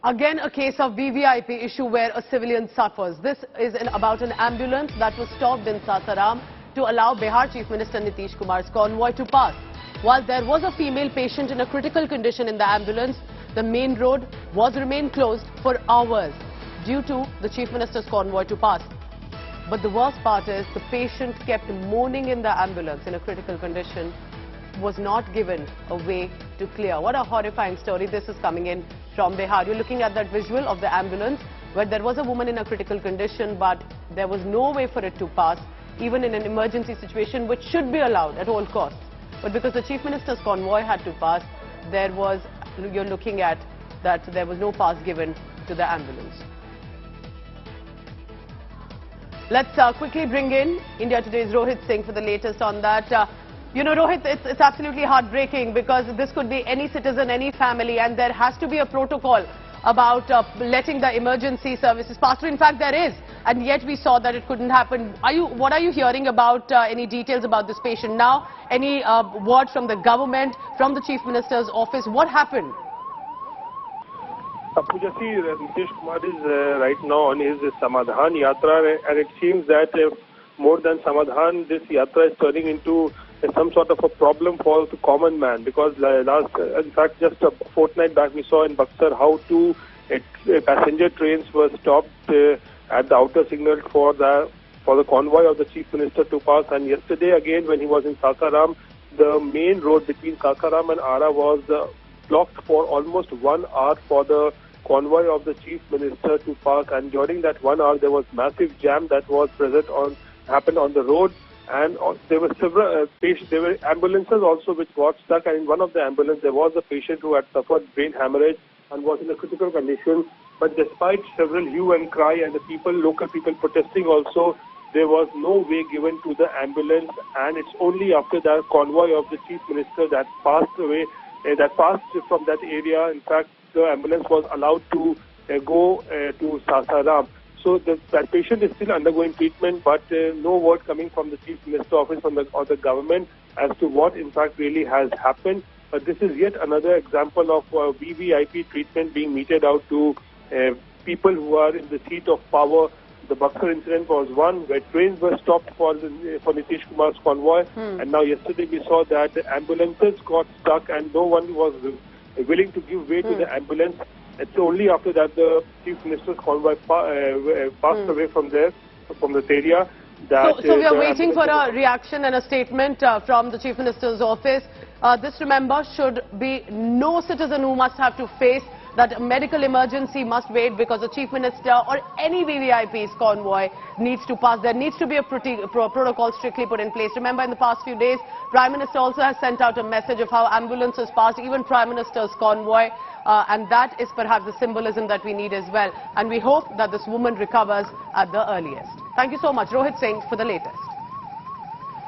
Again, a case of VVIP issue where a civilian suffers. This is about an ambulance that was stopped in Sasaram to allow Bihar Chief Minister Nitish Kumar's convoy to pass. While there was a female patient in a critical condition in the ambulance, the main road remained closed for hours due to the Chief Minister's convoy to pass. But the worst part is the patient kept moaning in the ambulance in a critical condition, was not given a way to clear. What a horrifying story. This is coming in from Bihar. You're looking at that visual of the ambulance where there was a woman in a critical condition, but there was no way for it to pass, even in an emergency situation, which should be allowed at all costs. But because the Chief Minister's convoy had to pass, you're looking at that there was no pass given to the ambulance. Let's quickly bring in India Today's Rohit Singh for the latest on that. You know, Rohit, it's absolutely heartbreaking because this could be any citizen, any family, and there has to be a protocol about letting the emergency services pass through. In fact, there is, and yet we saw that it couldn't happen. What are you hearing about any details about this patient now? Any word from the government, from the Chief Minister's office? What happened? Nitish Kumar is right now on his Samadhan Yatra, and it seems that more than Samadhan, this Yatra is turning into some sort of a problem for the common man, because in fact, just a fortnight back, we saw in Buxar how two passenger trains were stopped at the outer signal for the convoy of the Chief Minister to pass. And yesterday, again, when he was in Sasaram, the main road between Sasaram and Ara was blocked for almost 1 hour for the convoy of the Chief Minister to pass. And during that 1 hour, there was massive jam that was happened on the road. And there were several there were ambulances also which got stuck, and in one of the ambulances there was a patient who had suffered brain hemorrhage and was in a critical condition. But despite several hue and cry and the local people protesting also, there was no way given to the ambulance, and it's only after that convoy of the Chief Minister that passed away, that passed from that area. In fact, the ambulance was allowed to go to Sasaram. So that patient is still undergoing treatment, but no word coming from the Chief Minister's office or the government as to what in fact really has happened. But this is yet another example of VVIP treatment being meted out to people who are in the seat of power. The Buxar incident was one where trains were stopped for Nitish Kumar's convoy, and now yesterday we saw that the ambulances got stuck and no one was willing to give way to the ambulance. It's only after that the Chief Minister's convoy passed away from there, from this area. So we are waiting for a reaction and a statement from the Chief Minister's office. This, remember, should be no citizen who must have to face that a medical emergency must wait because the Chief Minister or any VVIP's convoy needs to pass. There needs to be a protocol strictly put in place. Remember, in the past few days, Prime Minister also has sent out a message of how ambulances passed, even Prime Minister's convoy. And that is perhaps the symbolism that we need as well. And we hope that this woman recovers at the earliest. Thank you so much, Rohit Singh, for the latest.